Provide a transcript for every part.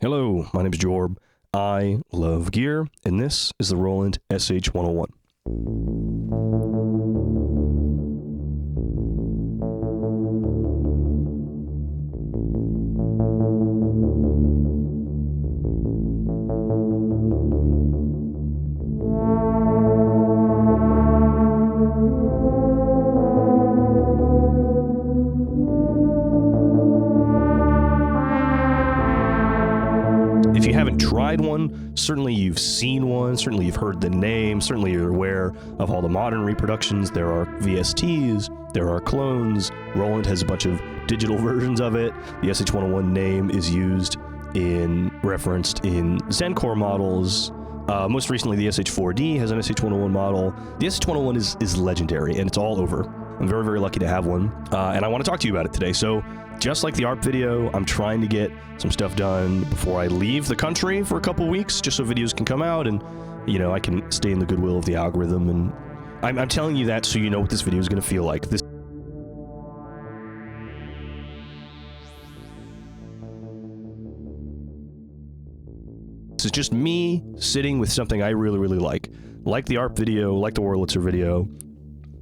Hello, my name is Jorb. I love gear, and this is the Roland SH-101. If you haven't tried one, certainly you've seen one, certainly you've heard the name, certainly you're aware of all the modern reproductions. There are VSTs, there are clones. Roland has a bunch of digital versions of it. The SH-101 name is referenced in Zencore models. Most recently, the SH-4D has an SH-101 model. The SH-101 is legendary, and it's all over. I'm very, very lucky to have one, and I want to talk to you about it today. So, just like the ARP video, I'm trying to get some stuff done before I leave the country for a couple weeks, just so videos can come out and, you know, I can stay in the goodwill of the algorithm. And I'm telling you that so you know what this video is going to feel like. This is just me sitting with something I really, really like the ARP video, like the Wurlitzer video.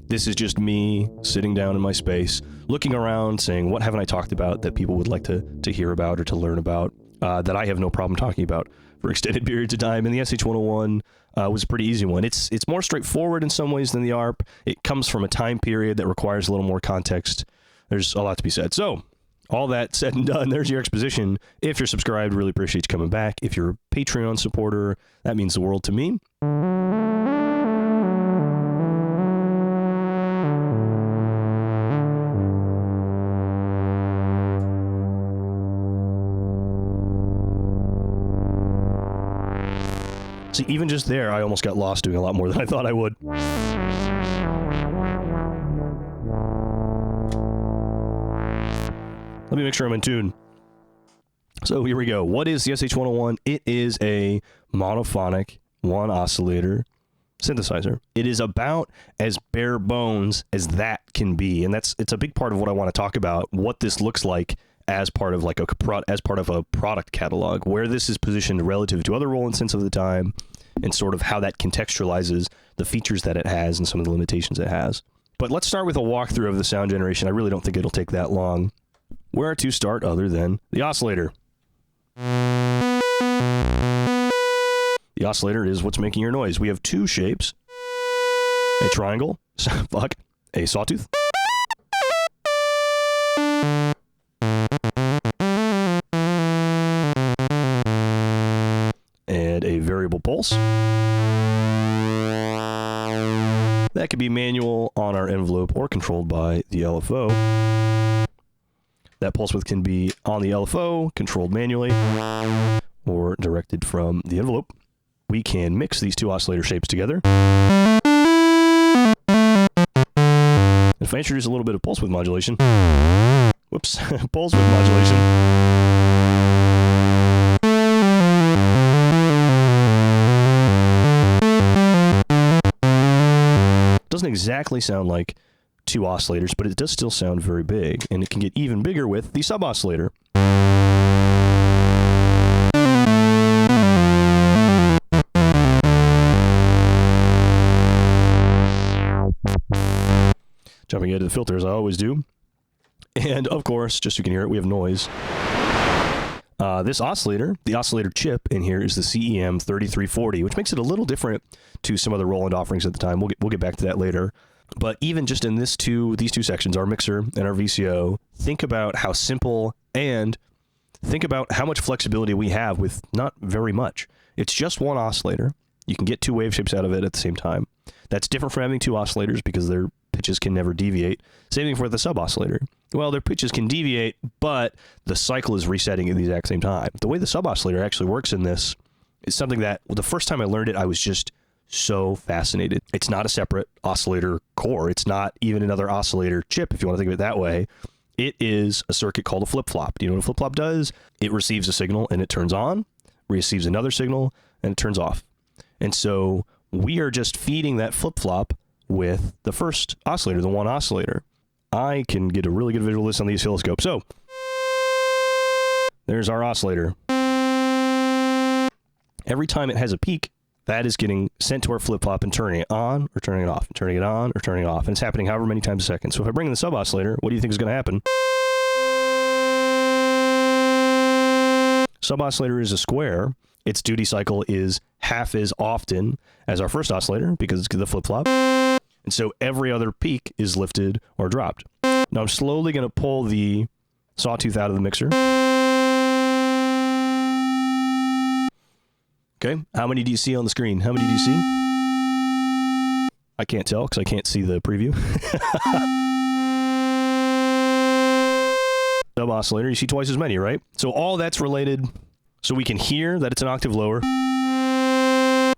This is just me sitting down in my space, looking around, saying, what haven't I talked about that people would like to hear about or to learn about, that I have no problem talking about for extended periods of time. And the SH-101 was a pretty easy one. It's more straightforward in some ways than the ARP. It comes from a time period that requires a little more context. There's a lot to be said. So, all that said and done, there's your exposition. If you're subscribed, really appreciate you coming back. If you're a Patreon supporter, that means the world to me. See, even just there, I almost got lost doing a lot more than I thought I would. Let me make sure I'm in tune. So here we go. What is the SH-101? It is a monophonic one oscillator synthesizer. It is about as bare bones as that can be, and it's a big part of what I want to talk about. What this looks like as part of a product catalog, where this is positioned relative to other Roland synths of the time, and sort of how that contextualizes the features that it has and some of the limitations it has. But let's start with a walkthrough of the sound generation. I really don't think it'll take that long. Where to start other than the oscillator? The oscillator is what's making your noise. We have two shapes: a triangle, a sawtooth, and a variable pulse. That could be manual on our envelope or controlled by the LFO. That pulse width can be on the LFO, controlled manually, or directed from the envelope. We can mix these two oscillator shapes together. If I introduce a little bit of pulse width modulation, pulse width modulation, doesn't exactly sound like two oscillators, but it does still sound very big, and it can get even bigger with the sub-oscillator. Jumping into the filter as I always do. And of course, just so you can hear it, we have noise. This oscillator, the oscillator chip in here, is the CEM 3340, which makes it a little different to some other Roland offerings at the time. We'll get back to that later. But even just in these two sections, our mixer and our VCO, think about how simple, and think about how much flexibility we have with not very much. It's just one oscillator. You can get two wave shapes out of it at the same time. That's different from having two oscillators because their pitches can never deviate. Same thing for the sub-oscillator. Well, their pitches can deviate, but the cycle is resetting at the exact same time. The way the sub-oscillator actually works in this is something that, the first time I learned it, I was just so fascinated. It's not a separate oscillator core. It's not even another oscillator chip, if you want to think of it that way. It is a circuit called a flip-flop. Do you know what a flip-flop does? It receives a signal and it turns on, receives another signal, and it turns off. And so we are just feeding that flip-flop with the first oscillator, the one oscillator. I can get a really good visual of this on the oscilloscope. So, there's our oscillator. Every time it has a peak, that is getting sent to our flip-flop and turning it on or turning it off, and turning it on or turning it off. And it's happening however many times a second. So if I bring in the sub-oscillator, what do you think is going to happen? Sub-oscillator is a square. Its duty cycle is half as often as our first oscillator because it's the flip-flop. And so every other peak is lifted or dropped. Now I'm slowly going to pull the sawtooth out of the mixer. Okay, how many do you see on the screen? How many do you see? I can't tell because I can't see the preview. Sub oscillator, you see twice as many, right? So all that's related, so we can hear that it's an octave lower.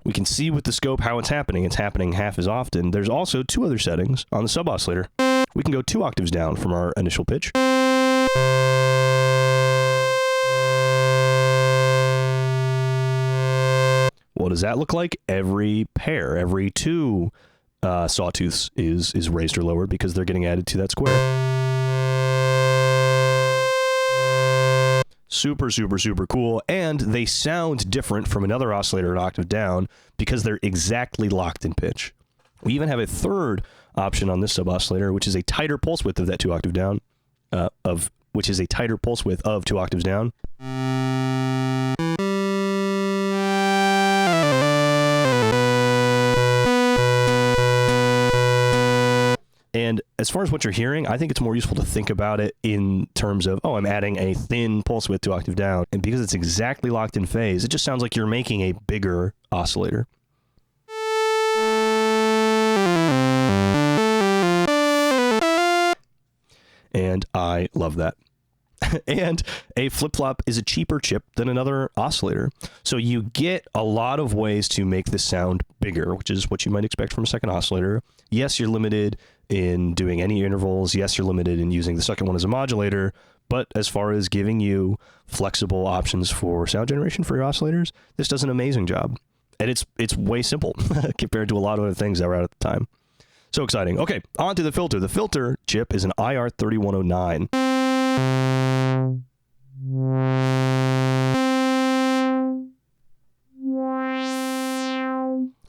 We can see with the scope how it's happening. It's happening half as often. There's also two other settings on the sub oscillator. We can go 2 octaves down from our initial pitch. What does that look like? Every pair, every 2 sawtooths is raised or lowered because they're getting added to that square. Super, super, super cool. And they sound different from another oscillator an octave down because they're exactly locked in pitch. We even have a third option on this sub oscillator, which is a tighter pulse width of that 2 octave down, which is a tighter pulse width of 2 octaves down. And as far as what you're hearing, I think it's more useful to think about it in terms of, oh, I'm adding a thin pulse width 2 octave down. And because it's exactly locked in phase, it just sounds like you're making a bigger oscillator. And I love that. And a flip-flop is a cheaper chip than another oscillator. So you get a lot of ways to make this sound bigger, which is what you might expect from a second oscillator. Yes, you're limited in doing any intervals. Yes, you're limited in using the second one as a modulator. But as far as giving you flexible options for sound generation for your oscillators, this does an amazing job. And it's way simple compared to a lot of other things that were out at the time. So exciting. Okay, on to the filter. The filter chip is an IR3109.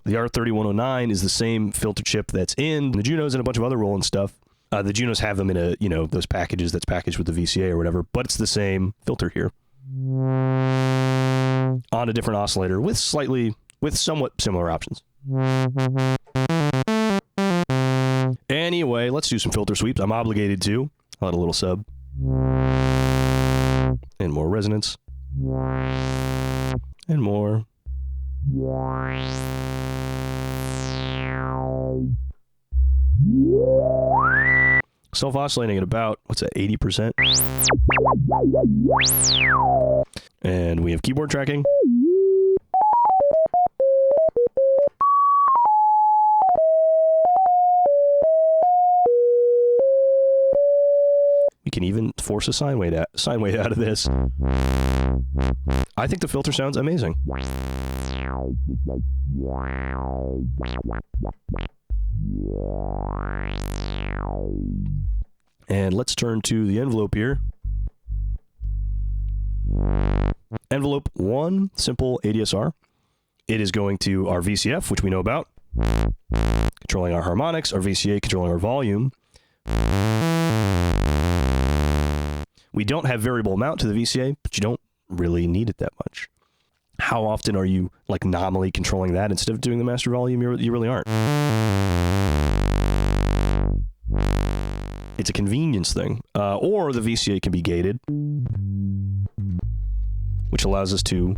The R3109 is the same filter chip that's in the Junos and a bunch of other Roland stuff. The Junos have them in those packages that's packaged with the VCA or whatever, but it's the same filter here. On a different oscillator with somewhat similar options. Anyway, let's do some filter sweeps. I'm obligated to. I'll add a little sub. And more resonance. And more. Self-oscillating at about, what's that, 80%? And we have keyboard tracking. We can even force a sine wave out of this. I think the filter sounds amazing. And let's turn to the envelope here. Envelope 1, simple ADSR. It is going to our VCF, which we know about, controlling our harmonics, our VCA controlling our volume. We don't have variable amount to the VCA, but you don't really need it that much. How often are you like nominally controlling that instead of doing the master volume? You really aren't. It's a convenience thing. Or the VCA can be gated, which allows us to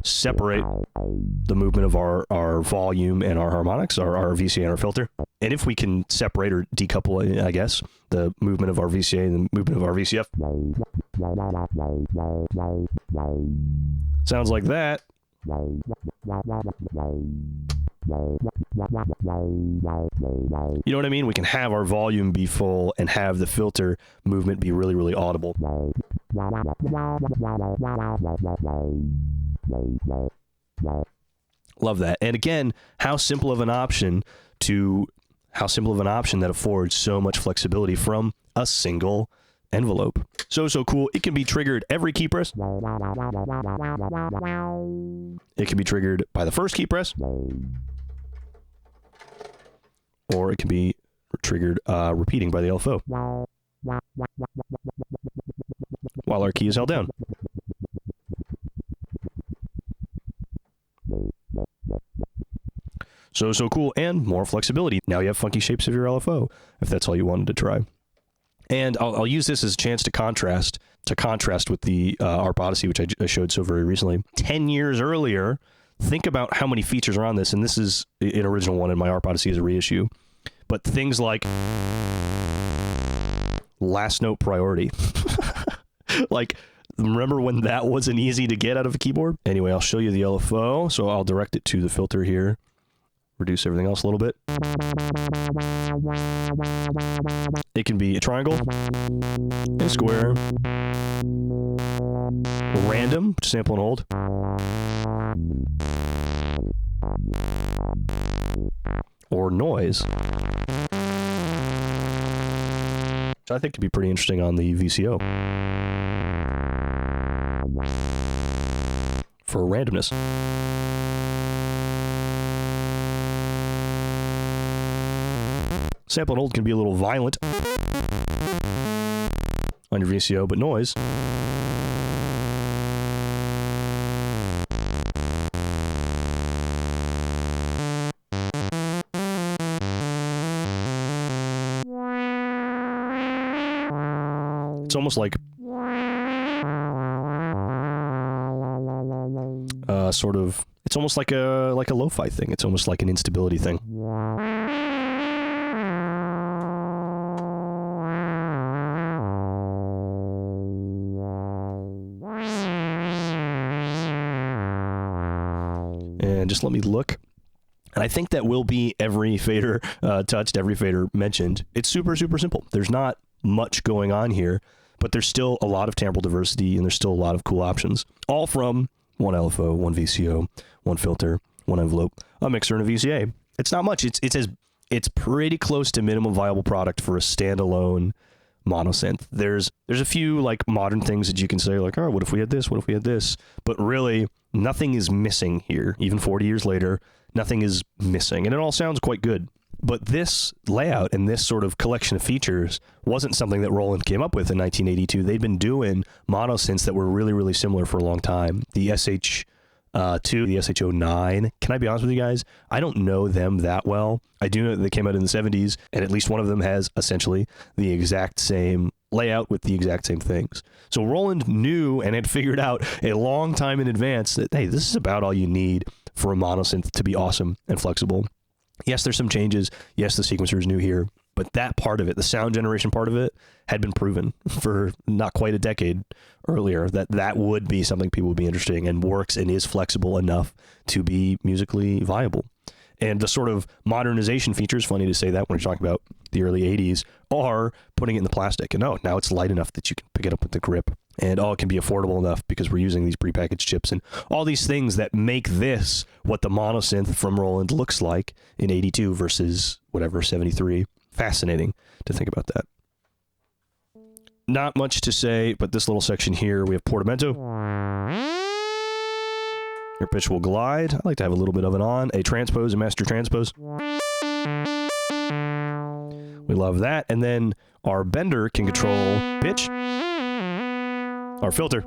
separate the movement of our volume and our harmonics, our VCA and our filter. And if we can separate or decouple, I guess, the movement of our VCA and the movement of our VCF. Sounds like that. You know what I mean? We can have our volume be full and have the filter movement be really, really audible. Love that. And again, how simple of an option that affords so much flexibility from a single envelope. So cool. It can be triggered every key press. It can be triggered by the first key press. Or it can be triggered repeating by the LFO while our key is held down. So cool, and more flexibility. Now you have funky shapes of your LFO, if that's all you wanted to try. And I'll use this as a chance to contrast with the ARP Odyssey, which I showed so very recently. 10 years earlier, think about how many features are on this, and this is an original one, and my ARP Odyssey is a reissue. But things like last note priority. Like, remember when that wasn't easy to get out of a keyboard? Anyway, I'll show you the LFO, so I'll direct it to the filter here. Reduce everything else a little bit. It can be a triangle, a square, random, sample and hold, or noise, which I think could be pretty interesting on the VCO for randomness. Sample and hold can be a little violent on your VCO, but noise it's almost like it's almost like a lo-fi thing. It's almost like an instability thing. And just let me look. And I think that will be every fader touched, every fader mentioned. It's super, super simple. There's not much going on here, but there's still a lot of timbral diversity, and there's still a lot of cool options. All from one LFO, one VCO, one filter, one envelope, a mixer, and a VCA. It's not much. It's pretty close to minimum viable product for a standalone monosynth. There's a few like modern things that you can say like, oh, what if we had this? What if we had this? But really, nothing is missing here. Even 40 years later, nothing is missing. And it all sounds quite good. But this layout and this sort of collection of features wasn't something that Roland came up with in 1982. They'd been doing monosynths that were really, really similar for a long time. The SH-2, the SH-101. Can I be honest with you guys? I don't know them that well. I do know that they came out in the 70s, and at least one of them has essentially the exact same layout with the exact same things. So Roland knew and had figured out a long time in advance that, hey, this is about all you need for a monosynth to be awesome and flexible. Yes, there's some changes. Yes, the sequencer is new here. But that part of it, the sound generation part of it, had been proven for not quite a decade earlier that would be something people would be interested in and works and is flexible enough to be musically viable. And the sort of modernization features, funny to say that when you're talking about the early 80s, are putting it in the plastic. And now it's light enough that you can pick it up with the grip. And it can be affordable enough because we're using these prepackaged chips and all these things that make this what the monosynth from Roland looks like in 82 versus whatever, 73. Fascinating to think about that. Not much to say, but this little section here, we have portamento. Your pitch will glide. I like to have a little bit of it on. A transpose, a master transpose. We love that. And then our bender can control pitch. Our filter.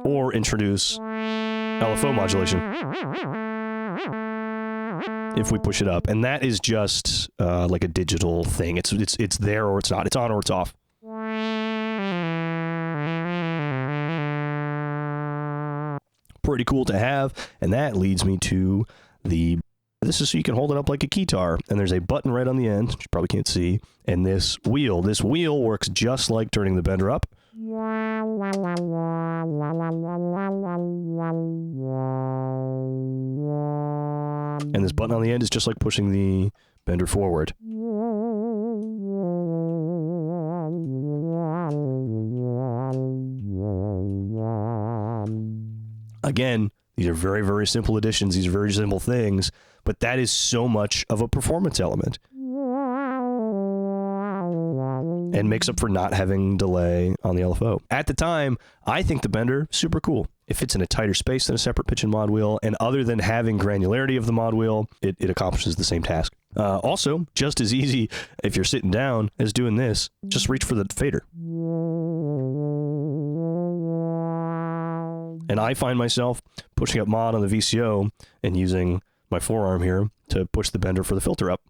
Or introduce LFO modulation. If we push it up. And that is just like a digital thing. It's there or it's not. It's on or it's off. Pretty cool to have. And that leads me to this is so you can hold it up like a guitar. And there's a button right on the end, which you probably can't see. And this wheel works just like turning the bender up. And this button on the end is just like pushing the bender forward. Again, these are very, very simple additions. These are very simple things, but that is so much of a performance element. and makes up for not having delay on the LFO. At the time, I think the bender, super cool. It fits in a tighter space than a separate pitch and mod wheel, and other than having granularity of the mod wheel, it accomplishes the same task. Also, just as easy if you're sitting down as doing this, just reach for the fader. And I find myself pushing up mod on the VCO and using my forearm here to push the bender for the filter up.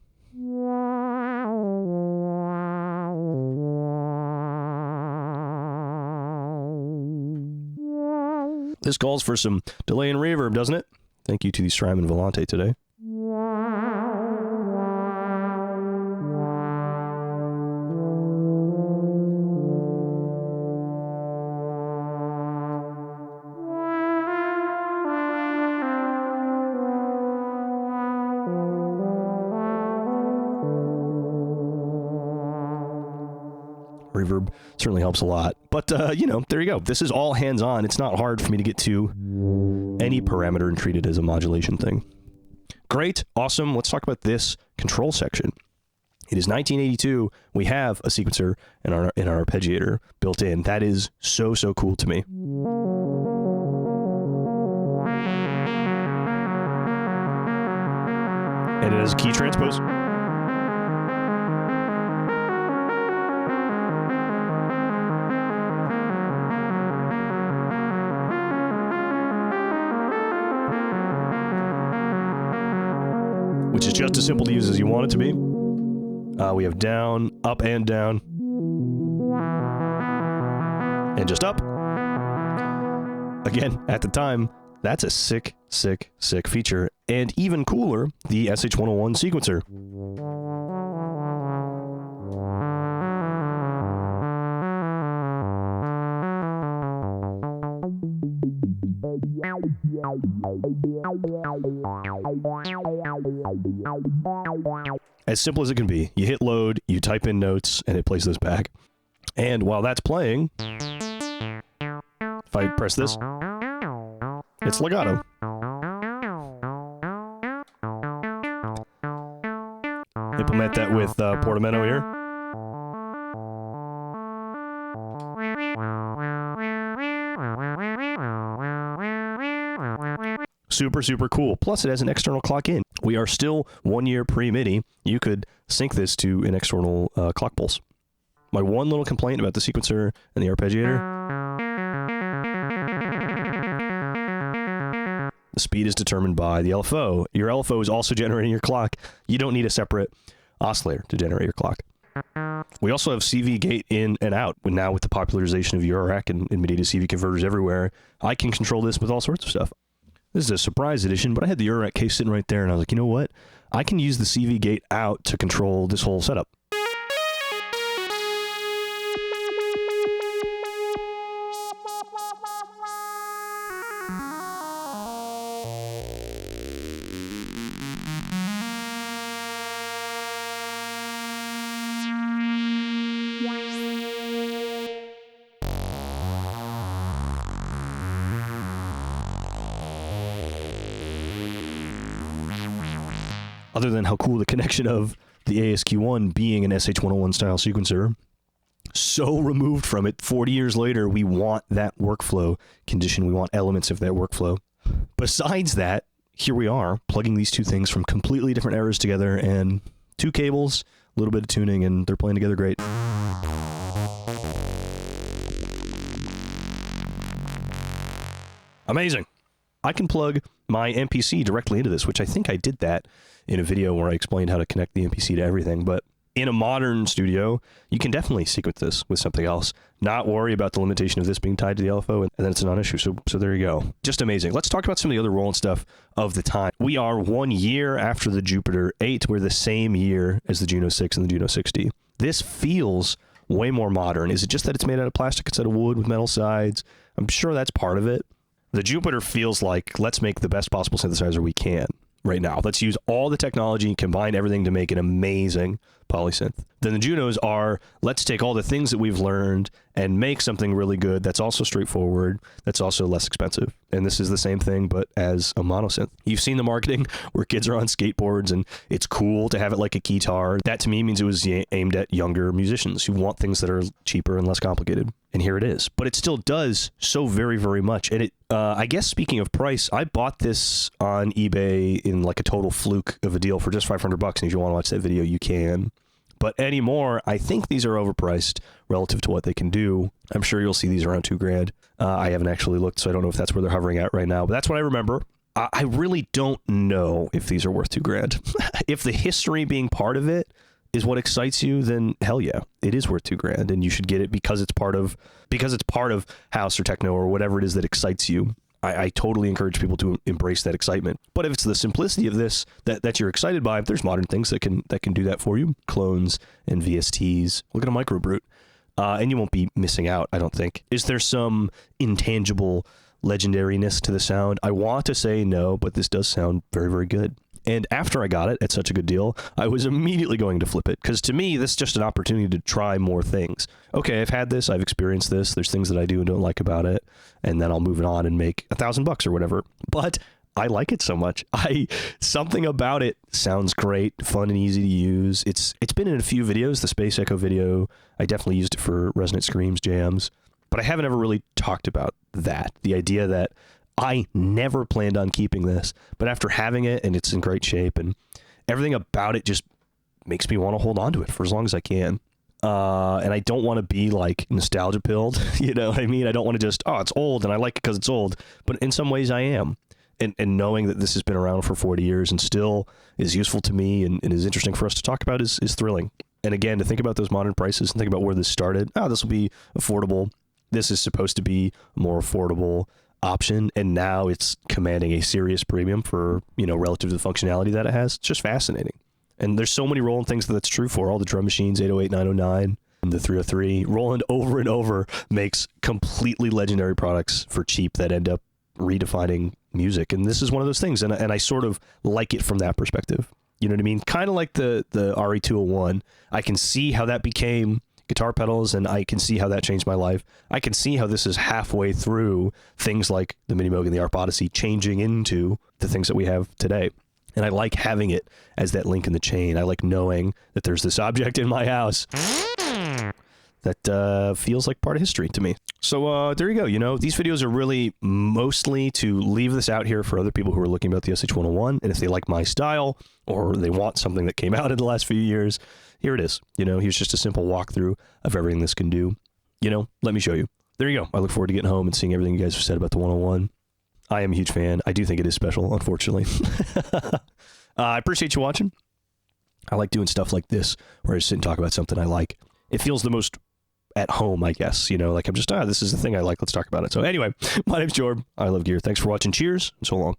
This calls for some delay and reverb, doesn't it? Thank you to the Strymon Volante today. Reverb certainly helps a lot. But, you know, there you go. This is all hands-on. It's not hard for me to get to any parameter and treat it as a modulation thing. Great. Awesome. Let's talk about this control section. It is 1982. We have a sequencer in our arpeggiator built in. That is so, so cool to me. And it has a key transpose. Which is just as simple to use as you want it to be. We have down, up, and down. And just up. Again, at the time, that's a sick, sick, sick feature. And even cooler, the SH-101 sequencer. As simple as it can be. You hit load, you type in notes, and it plays those back. And while that's playing, if I press this, it's legato. Implement that with portamento here. Super, super cool. Plus, it has an external clock in. We are still 1 year pre-MIDI. You could sync this to an external clock pulse. My one little complaint about the sequencer and the arpeggiator: the speed is determined by the LFO. Your LFO is also generating your clock. You don't need a separate oscillator to generate your clock. We also have CV gate in and out. Now with the popularization of Eurorack and MIDI to CV converters everywhere, I can control this with all sorts of stuff. This is a surprise edition, but I had the Eurorack case sitting right there, and I was like, you know what? I can use the CV gate out to control this whole setup. Other than how cool the connection of the ASQ1 being an SH-101 style sequencer, so removed from it, 40 years later, we want that workflow condition. We want elements of that workflow. Besides that, here we are, plugging these two things from completely different eras together, and two cables, a little bit of tuning, and they're playing together great. Amazing. I can plug my MPC directly into this, which I think I did that in a video where I explained how to connect the MPC to everything. But in a modern studio, you can definitely sequence this with something else. Not worry about the limitation of this being tied to the LFO, and then it's a non-issue. So there you go. Just amazing. Let's talk about some of the other Roland stuff of the time. We are 1 year after the Jupiter 8. We're the same year as the Juno 6 and the Juno 60. This feels way more modern. Is it just that it's made out of plastic instead of wood with metal sides? I'm sure that's part of it. The Jupiter feels like, let's make the best possible synthesizer we can right now. Let's use all the technology, combine everything to make an amazing polysynth. Then the Junos are, let's take all the things that we've learned and make something really good that's also straightforward, that's also less expensive. And this is the same thing, but as a monosynth. You've seen the marketing where kids are on skateboards and it's cool to have it like a guitar. That to me means it was aimed at younger musicians who want things that are cheaper and less complicated. And here it is. But it still does so very, very much. And it, I guess speaking of price, I bought this on eBay in like a total fluke of a deal for just $500. And if you want to watch that video, you can. But anymore, I think these are overpriced relative to what they can do. I'm sure you'll see these around $2,000. I haven't actually looked, so I don't know if that's where they're hovering at right now. But that's what I remember. I really don't know if these are worth $2,000. If the history being part of it is what excites you, then hell yeah, it is worth $2,000, and you should get it because it's part of house or techno or whatever it is that excites you. I totally encourage people to embrace that excitement. But if it's the simplicity of this that you're excited by, there's modern things that can do that for you. Clones and VSTs. Look at a microbrute. And you won't be missing out, I don't think. Is there some intangible legendariness to the sound? I want to say no, but this does sound very, very good. And after I got it at such a good deal, I was immediately going to flip it. Because to me, this is just an opportunity to try more things. Okay, I've had this. I've experienced this. There's things that I do and don't like about it. And then I'll move it on and make $1,000 or whatever. But I like it so much. Something about it sounds great, fun and easy to use. It's been in a few videos. The Space Echo video, I definitely used it for Resonant Screams jams. But I haven't ever really talked about that. The idea that I never planned on keeping this, but after having it and it's in great shape and everything about it just makes me want to hold on to it for as long as I can. And I don't want to be like nostalgia pilled, you know what I mean? I don't want to just, it's old and I like it because it's old, but in some ways I am. And knowing that this has been around for 40 years and still is useful to me and is interesting for us to talk about is thrilling. And again, to think about those modern prices and think about where this started, this will be affordable. This is supposed to be a more affordable option, and now it's commanding a serious premium for, relative to the functionality that it has. It's just fascinating. And there's so many Roland things that's true for. All the drum machines, 808, 909, the 303. Roland over and over makes completely legendary products for cheap that end up redefining music. And this is one of those things, and I sort of like it from that perspective. You know what I mean? Kind of like the RE201. I can see how that became guitar pedals, and I can see how that changed my life. I can see how this is halfway through things like the Mini Moog and the ARP Odyssey changing into the things that we have today. And I like having it as that link in the chain. I like knowing that there's this object in my house that feels like part of history to me. So there you go. These videos are really mostly to leave this out here for other people who are looking about the SH-101. And if they like my style or they want something that came out in the last few years, here it is. Here's just a simple walkthrough of everything this can do. Let me show you. There you go. I look forward to getting home and seeing everything you guys have said about the 101. I am a huge fan. I do think it is special, unfortunately. I appreciate you watching. I like doing stuff like this where I sit and talk about something I like. It feels the most at home, I guess. Like I'm just, this is the thing I like. Let's talk about it. So anyway, my name's Jorb. I love gear. Thanks for watching. Cheers and so long.